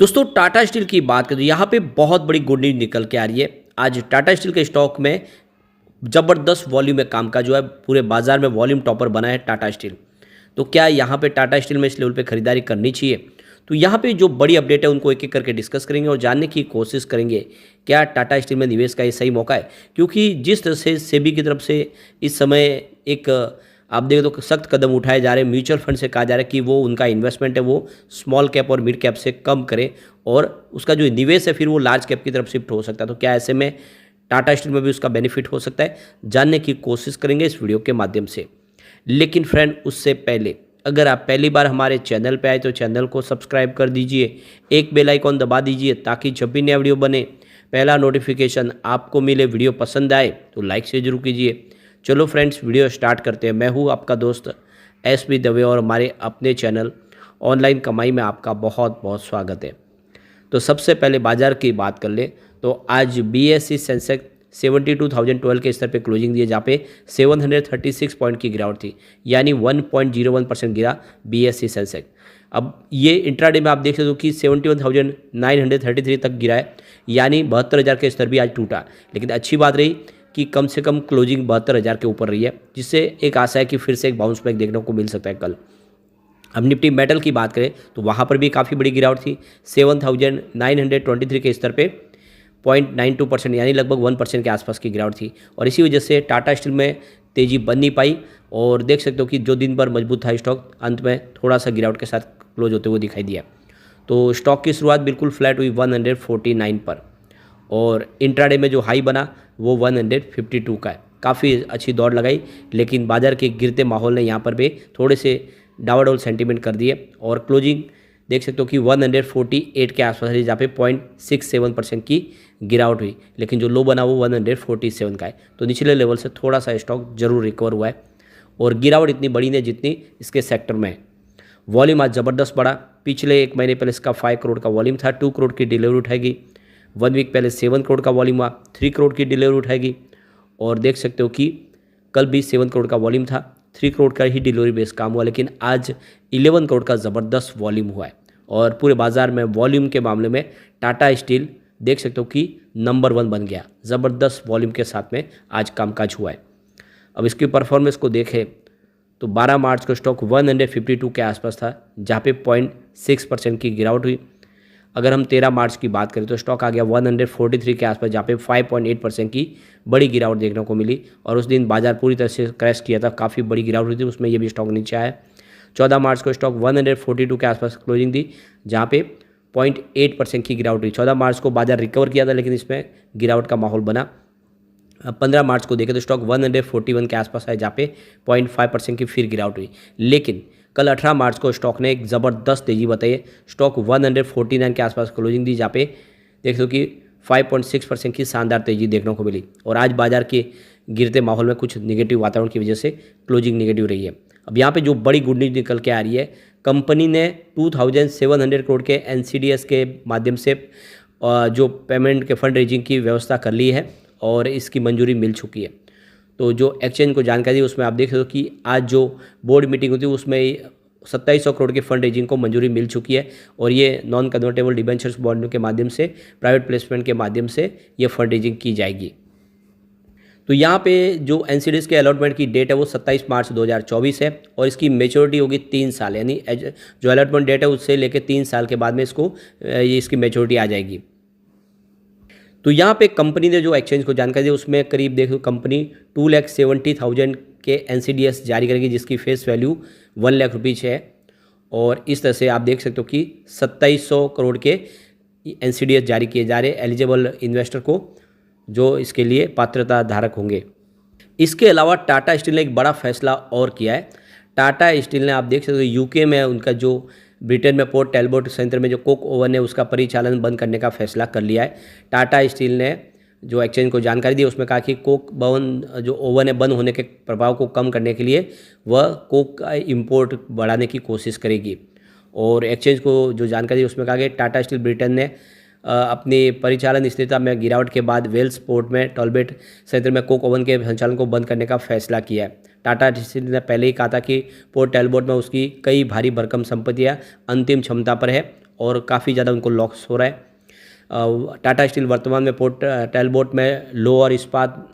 दोस्तों टाटा स्टील की बात करें तो यहाँ पे बहुत बड़ी गुड न्यूज निकल के आ रही है। आज टाटा स्टील के स्टॉक में ज़बरदस्त वॉल्यूम में काम का जो है पूरे बाजार में वॉल्यूम टॉपर बना है टाटा स्टील। तो क्या यहाँ पे टाटा स्टील में इस लेवल पे खरीदारी करनी चाहिए? तो यहाँ पे जो बड़ी अपडेट है उनको एक एक करके डिस्कस करेंगे और जानने की कोशिश करेंगे क्या टाटा स्टील में निवेश का ये सही मौका है। क्योंकि जिस तरह से सेबी की तरफ से इस समय एक आप देखें तो सख्त कदम उठाए जा रहे हैं, म्यूचुअल फंड से कहा जा रहा है कि वो उनका इन्वेस्टमेंट है वो स्मॉल कैप और मिड कैप से कम करें और उसका जो निवेश है फिर वो लार्ज कैप की तरफ शिफ्ट हो सकता है। तो क्या ऐसे में टाटा स्टील में भी उसका बेनिफिट हो सकता है, जानने की कोशिश करेंगे इस वीडियो के माध्यम से। लेकिन फ्रेंड उससे पहले अगर आप पहली बार हमारे चैनल पे आए तो चैनल को सब्सक्राइब कर दीजिए, एक बेल आइकॉन दबा दीजिए ताकि जब भी नया वीडियो बने पहला नोटिफिकेशन आपको मिले। वीडियो पसंद आए तो लाइक से जरूर कीजिए। चलो फ्रेंड्स वीडियो स्टार्ट करते हैं। मैं हूँ आपका दोस्त एस.बी. दवे और हमारे अपने चैनल ऑनलाइन कमाई में आपका बहुत बहुत स्वागत है। तो सबसे पहले बाजार की बात कर ले तो आज BSE सेंसेक्स 72,012 के स्तर पे क्लोजिंग दिए जहाँ पे 736 पॉइंट की गिरावट थी, यानी 1.01% गिरा BSE सेंसेक्स। अब ये इंट्राडे में आप देख सकते हो कि 71,933 तक गिरा है, यानी 72,000 के स्तर भी आज टूटा। लेकिन अच्छी बात रही कि कम से कम क्लोजिंग 72,000 के ऊपर रही है, जिससे एक आशा है कि फिर से एक बाउंस बैक देखने को मिल सकता है कल। अब निफ्टी मेटल की बात करें तो वहाँ पर भी काफ़ी बड़ी गिरावट थी। 7,923 के स्तर पे 0.92% यानी लगभग 1% के आसपास की गिरावट थी और इसी वजह से टाटा स्टील में तेज़ी बन नहीं पाई और देख सकते हो कि जो दिन भर मजबूत था स्टॉक अंत में थोड़ा सा गिरावट के साथ क्लोज होते हुए दिखाई दिया। तो स्टॉक की शुरुआत बिल्कुल फ्लैट हुई 149 पर और इंट्राडे में जो हाई बना वो 152 का है। काफ़ी अच्छी दौड़ लगाई, लेकिन बाजार के गिरते माहौल ने यहाँ पर भी थोड़े से डावाडोल सेंटीमेंट कर दिए और क्लोजिंग देख सकते हो कि 148 के आसपास है, जहाँ पे 0.67% की गिरावट हुई। लेकिन जो लो बना वो 147 का है। तो निचले लेवल से थोड़ा सा स्टॉक जरूर रिकवर हुआ है और गिरावट इतनी बड़ी नहीं जितनी इसके सेक्टर में है। वॉल्यूम आज ज़बरदस्त बढ़ा। पिछले एक महीने पहले इसका 5 करोड़ का वॉल्यूम था, 2 करोड़ की डिलीवरी उठाएगी। 1 वीक पहले 7 करोड़ का वॉल्यूम हुआ, 3 करोड़ की डिलीवरी उठाएगी और देख सकते हो कि कल भी 7 करोड़ का वॉल्यूम था, 3 करोड़ का ही डिलीवरी बेस काम हुआ। लेकिन आज 11 करोड़ का ज़बरदस्त वॉल्यूम हुआ है और पूरे बाजार में वॉल्यूम के मामले में टाटा स्टील देख सकते हो कि नंबर 1 बन गया। ज़बरदस्त वॉल्यूम के साथ में आज कामकाज हुआ है। अब इसकी परफॉर्मेंस को देखें तो 12 मार्च को स्टॉक 152 के आसपास था, जहाँ पे 0.6% की गिरावट हुई। अगर हम 13 मार्च की बात करें तो स्टॉक आ गया 143 के आसपास, जहाँ पे 5.8% की बड़ी गिरावट देखने को मिली और उस दिन बाजार पूरी तरह से क्रैश किया था, काफ़ी बड़ी गिरावट हुई थी, उसमें ये भी स्टॉक नीचे आया। 14 मार्च को स्टॉक 142 के आसपास क्लोजिंग दी, जहाँ पे 0.8% की गिरावट हुई। 14 मार्च को बाजार रिकवर किया था, लेकिन इसमें गिरावट का माहौल बना। 15 मार्च को देखें तो स्टॉक 141 के आसपास है, जहाँ पे 0.5% की फिर गिरावट हुई। लेकिन कल 18 मार्च को स्टॉक ने एक ज़बरदस्त तेज़ी बताई। स्टॉक 149 के आसपास क्लोजिंग दी, जहाँ पे देख लो कि 5.6% की शानदार तेज़ी देखने को मिली और आज बाजार के गिरते माहौल में कुछ निगेटिव वातावरण की वजह से क्लोजिंग निगेटिव रही है। अब यहाँ पे जो बड़ी गुड न्यूज़ निकल के आ रही है, कंपनी ने 2700 करोड़ के NCDS के माध्यम से जो पेमेंट के फंड रेजिंग की व्यवस्था कर ली है और इसकी मंजूरी मिल चुकी है। तो जो एक्सचेंज को जानकारी उसमें आप देख सकते हो कि आज जो बोर्ड मीटिंग होती है उसमें 2700 करोड़ के फंड रेजिंग को मंजूरी मिल चुकी है और ये नॉन कन्वर्टेबल डिबेंचर्स बॉन्ड के माध्यम से, प्राइवेट प्लेसमेंट के माध्यम से ये फंड रेजिंग की जाएगी। तो यहाँ पे जो NCDS के अलॉटमेंट की डेट है वो 27 मार्च 2024 है और इसकी मेच्योरिटी होगी 3 साल, यानी जो अलॉटमेंट डेट है उससे लेकर 3 साल के बाद में इसकी मेच्योरिटी आ जाएगी। तो यहाँ पे कंपनी ने जो एक्सचेंज को जानकारी दी उसमें करीब देखो कंपनी 2,70,000 के NCDS जारी करेगी, जिसकी फेस वैल्यू 1 लाख रुपीज़ है और इस तरह से आप देख सकते हो कि 2700 करोड़ के NCDS जारी किए जा रहे एलिजिबल इन्वेस्टर को, जो इसके लिए पात्रता धारक होंगे। इसके अलावा टाटा स्टील ने एक बड़ा फैसला और किया है। टाटा स्टील ने आप देख सकते हो UK में उनका जो ब्रिटेन में पोर्ट टैलबोट संयंत्र में जो कोक ओवन है उसका परिचालन बंद करने का फैसला कर लिया है। टाटा स्टील ने जो एक्सचेंज को जानकारी दी उसमें कहा कि कोक भवन जो ओवन है बंद होने के प्रभाव को कम करने के लिए वह कोक का इंपोर्ट बढ़ाने की कोशिश करेगी। और एक्सचेंज को जो जानकारी दी उसमें कहा कि टाटा स्टील ब्रिटेन ने अपनी परिचालन स्थिरता में गिरावट के बाद वेल्स पोर्ट में टॉलबेट संयंत्र में कोक ओवन के संचालन को बंद करने का फैसला किया है। टाटा स्टील ने पहले ही कहा था कि पोर्ट टैलबोट में उसकी कई भारी भरकम संपत्तियां अंतिम क्षमता पर है और काफ़ी ज़्यादा उनको लॉस हो रहा है। टाटा स्टील वर्तमान में पोर्ट टैलबोट में लो और इस्पात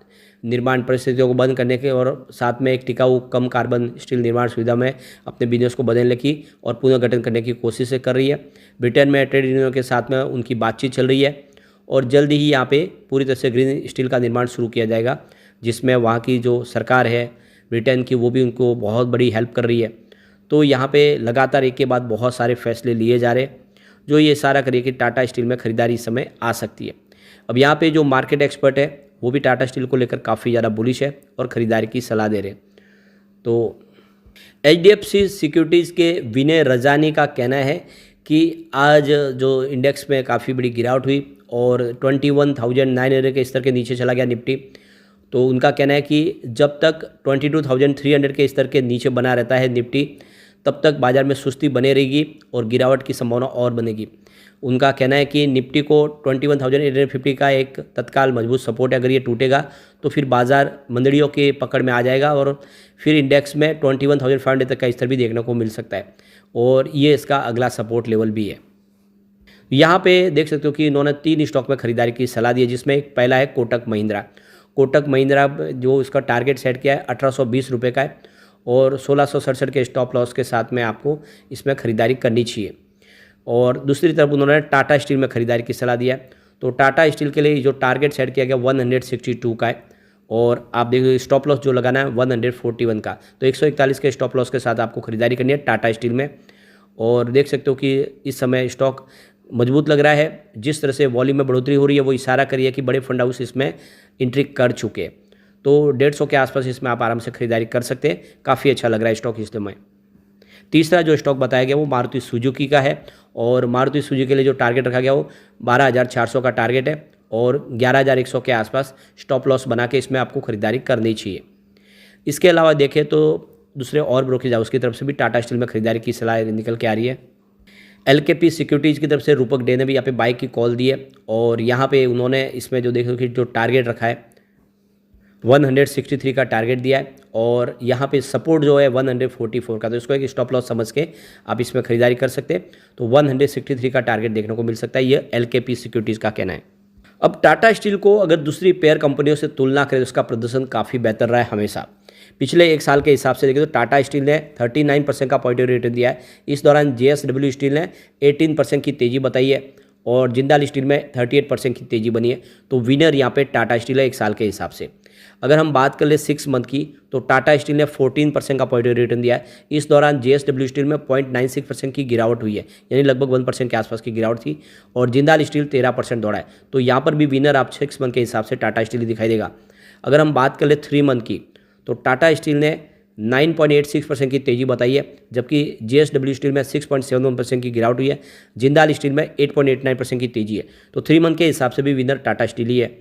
निर्माण परिस्थितियों को बंद करने के और साथ में एक टिकाऊ कम कार्बन स्टील निर्माण सुविधा में अपने बिजनेस को बदलने की और पुनर्गठन करने की कोशिश कर रही है। ब्रिटेन में ट्रेड यूनियनों के साथ में उनकी बातचीत चल रही है और जल्द ही यहाँ पे पूरी तरह से ग्रीन स्टील का निर्माण शुरू किया जाएगा, जिसमें वहाँ की जो सरकार है ब्रिटेन की वो भी उनको बहुत बड़ी हेल्प कर रही है। तो यहाँ पे लगातार एक के बाद बहुत सारे फैसले लिए जा रहे हैं जो ये इशारा करिए कि टाटा स्टील में खरीदारी इस समय आ सकती है। अब यहाँ पे जो मार्केट एक्सपर्ट है वो भी टाटा स्टील को लेकर काफ़ी ज़्यादा बुलिश है और ख़रीदारी की सलाह दे रहे हैं। तो HDFC सिक्योरिटीज़ के विनय रजानी का कहना है कि आज जो इंडेक्स में काफ़ी बड़ी गिरावट हुई और 21,900 के स्तर के नीचे चला गया निफ्टी। तो उनका कहना है कि जब तक 22,300 के स्तर के नीचे बना रहता है निफ्टी, तब तक बाज़ार में सुस्ती बने रहेगी और गिरावट की संभावना और बनेगी। उनका कहना है कि निफ्टी को 21,850 का एक तत्काल मजबूत सपोर्ट है, अगर ये टूटेगा तो फिर बाज़ार मंदड़ियों के पकड़ में आ जाएगा और फिर इंडेक्स में 21,500 तक का स्तर भी देखने को मिल सकता है और ये इसका अगला सपोर्ट लेवल भी है। यहाँ पे देख सकते हो कि इन्होंने 3 स्टॉक में खरीदारी की सलाह दी है, जिसमें एक पहला है कोटक महिंद्रा। कोटक महिंद्रा जो इसका टारगेट सेट किया है 1820 रुपये का है और 1667 के स्टॉप लॉस के साथ में आपको इसमें खरीदारी करनी चाहिए। और दूसरी तरफ उन्होंने टाटा स्टील में खरीदारी की सलाह दिया है। तो टाटा स्टील के लिए जो टारगेट सेट किया गया 162 का है और आप देखिए स्टॉप लॉस जो लगाना है 141 का। तो 141 के स्टॉप लॉस के साथ आपको खरीदारी करनी है टाटा स्टील में। और देख सकते हो कि इस समय स्टॉक मजबूत लग रहा है। जिस तरह से वॉल्यूम में बढ़ोतरी हो रही है वो इशारा करिए कि बड़े फंड हाउस इसमें एंट्री कर चुके हैं। तो 150 के आसपास इसमें आप आराम से खरीदारी कर सकते हैं। काफ़ी अच्छा लग रहा है स्टॉक इस समय। तीसरा जो स्टॉक बताया गया वो मारुति सुजुकी का है और मारुति सुजुकी के लिए जो टारगेट रखा गया वो 12,400 का टारगेट है और 11,100 के आसपास स्टॉप लॉस बना के इसमें आपको खरीदारी करनी चाहिए। इसके अलावा देखें तो दूसरे और ब्रोकरेज हाउस की तरफ से भी टाटा स्टील में खरीदारी की सलाह निकल के आ रही है। LKP सिक्योरिटीज़ की तरफ से रूपक डे ने भी यहाँ पे बाइक की कॉल दी है और यहाँ पे उन्होंने इसमें जो देखो कि जो टारगेट रखा है 163 का टारगेट दिया है और यहाँ पे सपोर्ट जो है 144 का। तो इसको एक स्टॉप लॉस समझ के आप इसमें खरीदारी कर सकते हैं। तो 163 का टारगेट देखने को मिल सकता है, ये LKP सिक्योरिटीज़ का कहना है। अब टाटा स्टील को अगर दूसरी पेयर कंपनियों से तुलना करें तो उसका प्रदर्शन काफ़ी बेहतर रहा है हमेशा। पिछले 1 साल के हिसाब से देखें तो टाटा स्टील ने 39% का पॉजिटिव रिटर्न दिया है। इस दौरान JSW स्टील ने 18% की तेज़ी बताई है और जिंदाल स्टील में 38% की तेज़ी बनी है। तो विनर यहाँ पे टाटा स्टील है 1 साल के हिसाब से। अगर हम बात कर ले 6 मंथ की तो टाटा स्टील ने 14% का पॉजिटिव रिटर्न दिया है। इस दौरान JSW स्टील में 0.96% की गिरावट हुई है, यानी लगभग 1% के आसपास की गिरावट थी और जिंदाल स्टील 13% दौड़ा है। तो यहाँ पर भी विनर आप 6 मंथ के हिसाब से टाटा स्टील ही दिखाई देगा। अगर हम बात कर ले 3 मंथ की तो टाटा स्टील ने 9.86% की तेज़ी बताई है, जबकि JSW स्टील में 6.71% की गिरावट हुई है। जिंदाल स्टील में 8.89% की तेज़ी है। तो 3 मंथ के हिसाब से भी विनर टाटा स्टील ही है।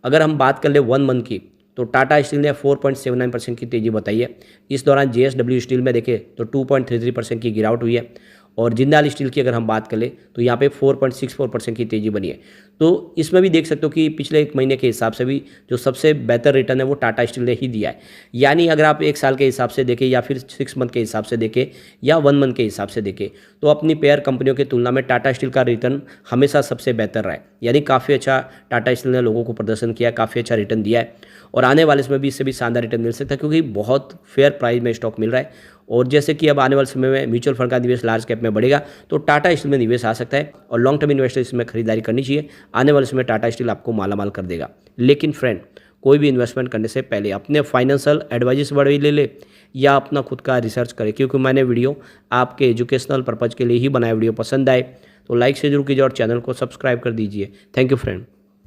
अगर हम बात कर ले 1 मंथ की तो टाटा स्टील ने 4.79% की तेज़ी बताई है। इस दौरान JSW स्टील में देखें तो 2.33% की गिरावट हुई है और जिंदाल स्टील की अगर हम बात करें तो यहाँ पे 4.64% की तेज़ी बनी है। तो इसमें भी देख सकते हो कि पिछले 1 महीने के हिसाब से भी जो सबसे बेहतर रिटर्न है वो टाटा स्टील ने ही दिया है। यानी अगर आप 1 साल के हिसाब से देखें या फिर 6 मंथ के हिसाब से देखें या 1 मंथ के हिसाब से देखें तो अपनी पेयर कंपनियों की तुलना में टाटा स्टील का रिटर्न हमेशा सबसे बेहतर रहा है। यानी काफ़ी अच्छा टाटा स्टील ने लोगों को प्रदर्शन किया, काफ़ी अच्छा रिटर्न दिया है और आने वाले समय भी इससे भी शानदार रिटर्न मिल सकता है क्योंकि बहुत फेयर प्राइस में स्टॉक मिल रहा है। और जैसे कि अब आने वाले समय में म्यूचुअल फंड का निवेश लार्ज कैप में बढ़ेगा तो टाटा स्टील में निवेश आ सकता है और लॉन्ग टर्म इन्वेस्टर इसमें खरीदारी करनी चाहिए। आने वाले समय टाटा स्टील आपको मालामाल कर देगा। लेकिन फ्रेंड, कोई भी इन्वेस्टमेंट करने से पहले अपने फाइनेंशियल एडवाइस से बड़ी ले ले या अपना खुद का रिसर्च करें, क्योंकि मैंने वीडियो आपके एजुकेशनल पर्पज़ के लिए ही बनाया। वीडियो पसंद आए तो लाइक से जरूर कीजिए और चैनल को सब्सक्राइब कर दीजिए। Thank you friend.